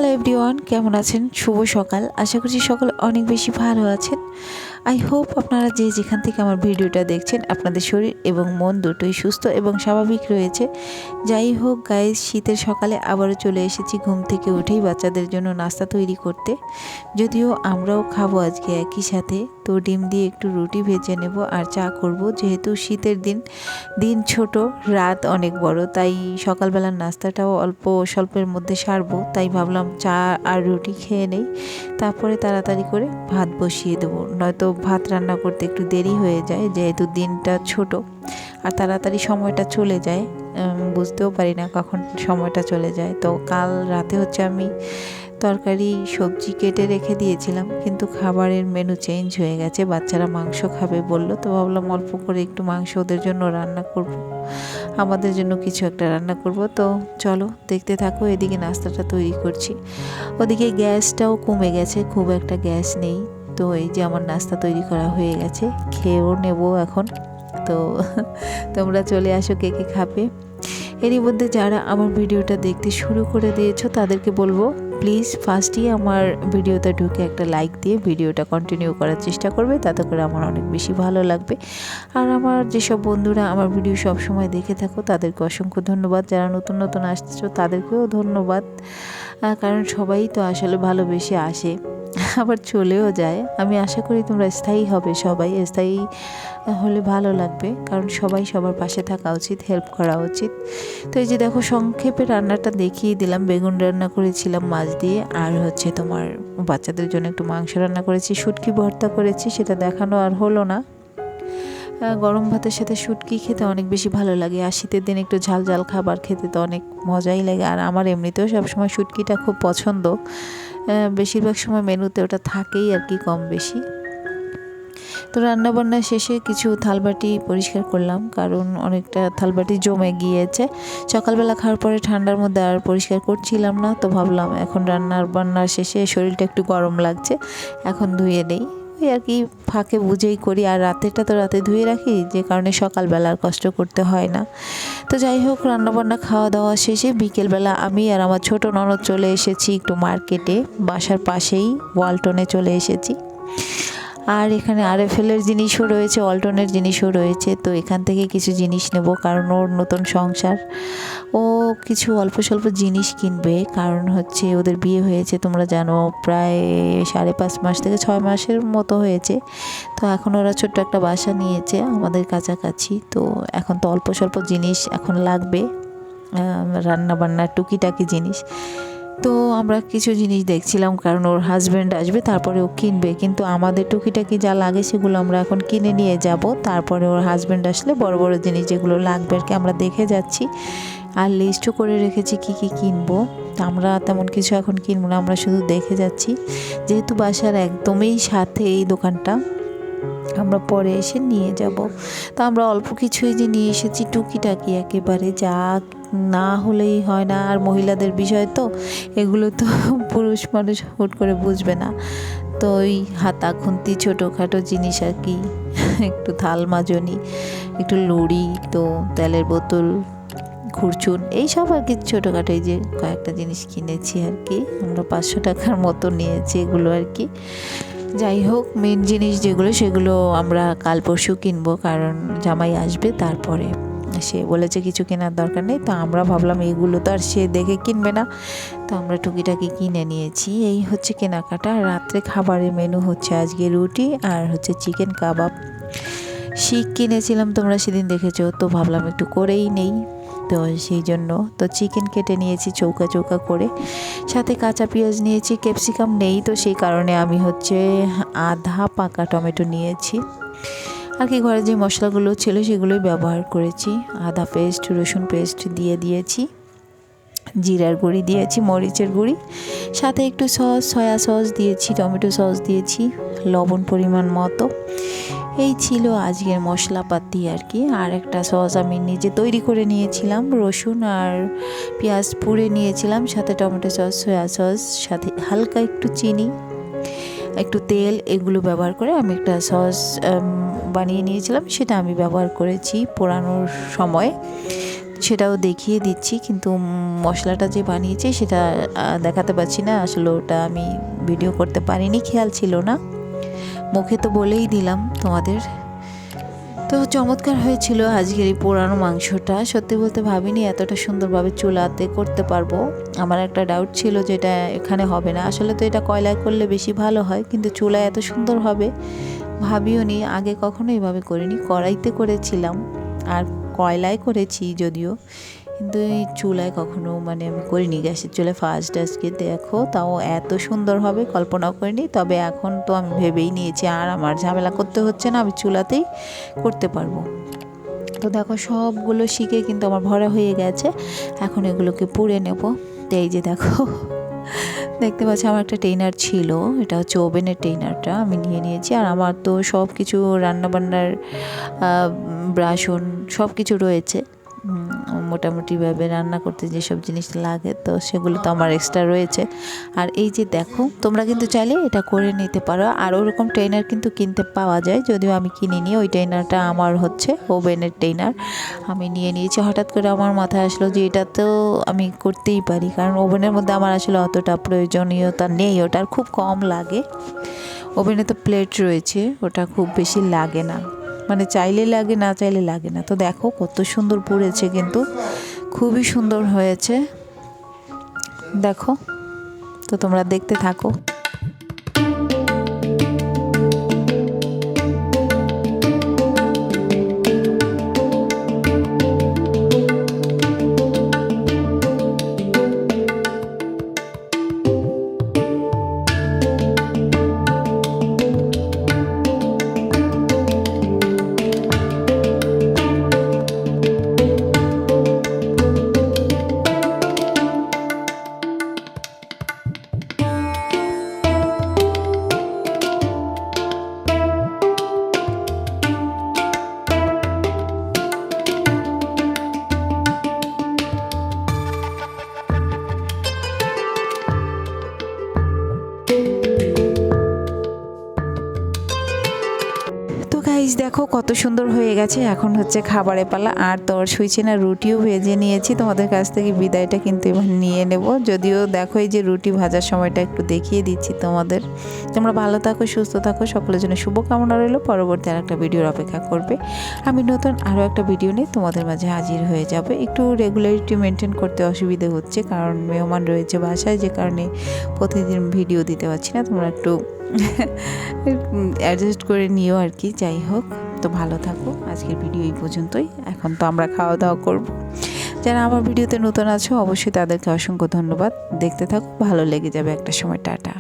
Hello everyone, কেমন আছেন? শুভ সকাল। আশা করছি সকলে অনেক বেশি ভালো আছেন। আই হোপ আপনারা যে যেখান থেকে আমার ভিডিওটা দেখছেন আপনাদের শরীর এবং মন দুটোই সুস্থ এবং স্বাভাবিক রয়েছে। যাই হোক গাইস, শীতের সকালে আবারও চলে এসেছি ঘুম থেকে উঠেই বাচ্চাদের জন্য নাস্তা তৈরি করতে। যদিও আমরাও খাবো আজকে একই সাথে, তো ডিম দিয়ে একটু রুটি ভেজে নেব আর চা করব। যেহেতু শীতের দিন ছোট, রাত অনেক বড়, তাই সকালবেলার নাস্তাটাও অল্প স্বল্পের মধ্যে সারবো। তাই ভাবলাম চা আর রুটি খেয়ে নেই, তারপরে তাড়াতাড়ি করে ভাত বসিয়ে দেবো। নয়তো ভাত রান্না করতে একটু দেরি হয়ে যায়, যেহেতু দিনটা ছোট আর তাড়াতাড়ি সময়টা চলে যায়, বুঝতেও পারি না কখন সময়টা চলে যায়। তো কাল রাতে হচ্ছে আমি তরকারি সবজি কেটে রেখে দিয়েছিলাম, কিন্তু খাবারের মেনু চেঞ্জ হয়ে গেছে। বাচ্চারা মাংস খাবে বলল, তো ভাবলাম অল্প করে একটু মাংস ওদের জন্য রান্না করব, আমাদের জন্য কিছু একটা রান্না করব। তো চলো দেখতে থাকো। এদিকে নাস্তাটা তৈরি করছি, ওদিকে গ্যাসটাও কমে গেছে, খুব একটা গ্যাস নেই। তো এই যে আমার নাস্তা তৈরি করা হয়ে গেছে, খেয়েও নেব এখন। তো তোমরা চলে আসো কে কে খাবে। এরই মধ্যে যারা আমার ভিডিওটা দেখতে শুরু করে দিয়েছো তাদেরকে বলবো প্লিজ ফার্স্টই আমার ভিডিওতে ঢুকে একটা লাইক দিয়ে ভিডিওটা কন্টিনিউ করার চেষ্টা করবে, তাতে করে আমার অনেক বেশি ভালো লাগবে। আর আমার যেসব বন্ধুরা আমার ভিডিও সব সময় দেখে থাকো তাদেরকে অসংখ্য ধন্যবাদ। যারা নতুন নতুন আসছো তাদেরকেও ধন্যবাদ, কারণ সবাই তো আসলে ভালোবেসে আসে, আবার চলেও যায়। আমি আশা করি তোমরা স্থায়ী হবে, সবাই স্থায়ী হলে ভালো লাগবে, কারণ সবাই সবার পাশে থাকা উচিত, হেল্প করা উচিত। তো এই যে দেখো সংক্ষেপে রান্নাটা দেখিয়ে দিলাম। বেগুন রান্না করেছিলাম মাছ দিয়ে, আর হচ্ছে তোমার বাচ্চাদের জন্য একটু মাংস রান্না করেছি, শুটকি ভর্তা করেছি, সেটা দেখানো আর হলো না। গরম ভাতের সাথে শুটকি খেতে অনেক বেশি ভালো লাগে, আর শীতের দিন একটু ঝাল ঝাল খাবার খেতে তো অনেক মজাই লাগে। আর আমার এমনিতেও সবসময় শুটকিটা খুব পছন্দ, বেশিরভাগ সময় মেনুতে ওটা থাকেই আর কি, কম বেশি। তো রান্নাবান্না শেষে কিছু থালবাটি পরিষ্কার করলাম, কারণ অনেকটা থালবাটি জমে গিয়েছে। সকালবেলা খাওয়ার পরে ঠান্ডার মধ্যে আর পরিষ্কার করছিলাম না, তো ভাবলাম এখন রান্নার শেষে শরীরটা একটু গরম লাগছে, এখন ধুয়ে নেই। ওই আর কি ফাঁকে বুঝেই করি, আর রাতেরটা তো রাতে ধুয়ে রাখি, যে কারণে সকালবেলা আর কষ্ট করতে হয় না। তো যাই হোক, রান্নাবান্না খাওয়া দাওয়া শেষে বিকেলবেলা আমি আর আমার ছোট ননদ চলে এসেছি একটু মার্কেটে, বাসার পাশেই ওয়ালটনে চলে এসেছি। আর এখানে আরএফএলের জিনিসও রয়েছে, ওয়ালটনের জিনিসও রয়েছে। তো এখান থেকে কিছু জিনিস নেব, কারণ ওর নতুন সংসার, ও কিছু অল্প স্বল্প জিনিস কিনবে। কারণ হচ্ছে ওদের বিয়ে হয়েছে তোমরা জানো, প্রায় 5.5 মাস থেকে 6 মাসের মতো হয়েছে। তো এখন ওরা ছোট্ট একটা বাসা নিয়েছে আমাদের কাছাকাছি। তো এখন তো অল্প স্বল্প জিনিস এখন লাগবে, রান্না বান্নার টুকিটাকি জিনিস। তো আমরা কিছু জিনিস দেখছিলাম, কারণ ওর হাজব্যান্ড আসবে তারপরে ও কিনবে, কিন্তু আমাদের টুকিটাকি যা লাগে সেগুলো আমরা এখন কিনে নিয়ে যাব। তারপরে ওর হাজব্যান্ড আসলে বড় বড় জিনিস যেগুলো লাগবে আর কি আমরা দেখে যাচ্ছি, আর লিস্টও করে রেখেছি কি কি কিনবো। আমরা তেমন কিছু এখন কিনবো না, আমরা শুধু দেখে যাচ্ছি, যেহেতু বাসার একদমই সাথে এই দোকানটা, আমরা পরে এসে নিয়ে যাব। তো আমরা অল্প কিছুই যে নিয়ে এসেছি, টুকিটাকি একেবারে, যা না হলেই হয় না। আর মহিলাদের বিষয় তো এগুলো, তো পুরুষ মানুষ হুট করে বুঝবে না। তো ওই হাতা খুন্তি ছোটোখাটো জিনিস আর কি, একটু থাল মাজনি, একটু লুড়ি, তো তেলের বোতল, খুরচুন, এইসব আর কি ছোটোখাটো এই যে কয়েকটা জিনিস কিনেছি আর কি। আমরা 500 টাকার মতো নিয়েছি এগুলো আর কি। যাই হোক, মেন জিনিস যেগুলো সেগুলো আমরা কাল পরশু কিনবো, কারণ জামাই আসবে, তারপরে সে বলেছে কিছু কেনার দরকার নেই। তো আমরা ভাবলাম এগুলো তো আর সে দেখে কিনবে না, তো আমরা টুকিটাকি কিনে নিয়েছি। এই হচ্ছে কেনাকাটা। রাত্রে খাবারের মেনু হচ্ছে আজকে রুটি আর হচ্ছে চিকেন কাবাব। শিক কিনেছিলাম, তোমরা সেদিন দেখেছো, তো ভাবলাম একটু করেই নেই, তো সেই জন্য তো চিকেন কেটে নিয়েছি চৌকা চৌকা করে, সাথে কাঁচা পেঁয়াজ নিয়েছি, ক্যাপসিকাম নেই, তো সেই কারণে আমি হচ্ছে আধা পাকা টমেটো নিয়েছি আর কি। ঘরে যে মশলাগুলো ছিল সেগুলোই ব্যবহার করেছি। আদা পেস্ট, রসুন পেস্ট দিয়েছি, জিরার গুঁড়ি দিয়েছি, মরিচের গুঁড়ি, সাথে একটু সস, সয়া সস দিয়েছি, টমেটো সস দিয়েছি, লবণ পরিমাণ মতো। এই ছিল আজকের মশলাপাতি আর কি। আর একটা সস আমি নিজে তৈরি করে নিয়েছিলাম, রসুন আর পেঁয়াজ পুড়ে নিয়েছিলাম, সাথে টমেটো সস, সয়া সস, সাথে হালকা একটু চিনি, একটু তেল, এগুলো ব্যবহার করে আমি একটা সস বানিয়ে নিয়েছিলাম, সেটা আমি ব্যবহার করেছি পোড়ানোর সময়। সেটাও দেখিয়ে দিচ্ছি, কিন্তু মশলাটা যে বানিয়েছি সেটা দেখাতে পারছি না। আসলে ওটা আমি ভিডিও করতে পারিনি, খেয়াল ছিল না। মুখে তো বলেই দিলাম তোমাদের। তো চমৎকার হয়েছিল আজকের এই পোড়ানো মাংসটা। সত্যি বলতে ভাবিনি এতটা সুন্দরভাবে চুলাতে করতে পারবো। আমার একটা ডাউট ছিল যে এটা এখানে হবে না। আসলে তো এটা কয়লায় করলে বেশি ভালো হয়, কিন্তু চুলায় এত সুন্দর হবে ভাবিও নি। আগে কখনো এইভাবে করিনি, কড়াইতে করেছিলাম আর কয়লায় করেছি যদিও, কিন্তু এই চুলায় কখনো আমি করিনি। গ্যাসের চুলায় ফার্স্ট আজকে দেখো, তাও এত সুন্দর হবে কল্পনাও করিনি। তবে এখন তো আমি ভেবেই নিয়েছি আর আমার ঝামেলা করতে হচ্ছে না, আমি চুলাতেই করতে পারবো। তো দেখো সবগুলো শিখে কিন্তু আমার ভরা হয়ে গেছে। এখন এগুলোকে পুড়ে নেব। তো এই যে দেখো দেখতে পাচ্ছি আমার একটা টেইনার ছিল, এটা হচ্ছে ওভেনের টেইনারটা আমি নিয়ে নিয়েছি। আর আমার তো সব কিছু রান্নাবান্নার বাসন সব কিছু রয়েছে, মোটামুটিভাবে রান্না করতে যেসব জিনিস লাগে তো সেগুলো তো আমার এক্সট্রা রয়েছে। আর এই যে দেখো, তোমরা কিন্তু চাইলে এটা করে নিতে পারো। আর ওরকম ট্রেনার কিন্তু কিনতে পাওয়া যায়, যদিও আমি কিনিনি। ওই ট্রেনারটা আমার হচ্ছে ওভেনের ট্রেনার, আমি নিয়ে নিয়েছি। হঠাৎ করে আমার মাথায় আসলো যে এটা তো আমি করতেই পারি, কারণ ওভেনের মধ্যে আমার আসলে অতটা প্রয়োজনীয়তা নেই, ওটার খুব কম লাগে। ওভেনে তো প্লেট রয়েছে, ওটা খুব বেশি লাগে না, চাইলে লাগে না চাইলে লাগে না। তো দেখো কত সুন্দর পুড়েছে, কিন্তু খুবই সুন্দর হয়েছে দেখো। তো তোমরা দেখতে থাকো। গাইস দেখো কত সুন্দর হয়ে গেছে। এখন হচ্ছে খাবারের পালা। আর তোর শুইছে না, রুটিও ভেজে নিয়েছি। তোমাদের কাছ থেকে বিদায়টা কিন্তু এবার নিয়ে নেব। যদিও দেখো এই যে রুটি ভাজার সময়টা একটু দেখিয়ে দিচ্ছি তোমাদের। তোমরা ভালো থাকো, সুস্থ থাকো, সকলের জন্য শুভকামনা রইল। পরবর্তী আর একটা ভিডিওর অপেক্ষা করবে। আমি নতুন আরও একটা ভিডিও নিয়ে তোমাদের মাঝে হাজির হয়ে যাবে। একটু রেগুলারিটি মেনটেন করতে অসুবিধে হচ্ছে, কারণ মেহমান রয়েছে বাসায়, যে কারণে প্রতিদিন ভিডিও দিতে পারছি না। তোমরা একটু অ্যাডজাস্ট করে নিও আর কি। যাই হোক, তো ভালো থাকো। আজকের ভিডিও এই পর্যন্তই। এখন তো আমরা খাওয়া দাওয়া করব। যারা আমার ভিডিওতে নতুন আছো অবশ্যই তাদেরকে অসংখ্য ধন্যবাদ। দেখতে থাকো, ভালো লেগে যাবে একটা সময়। টাটা।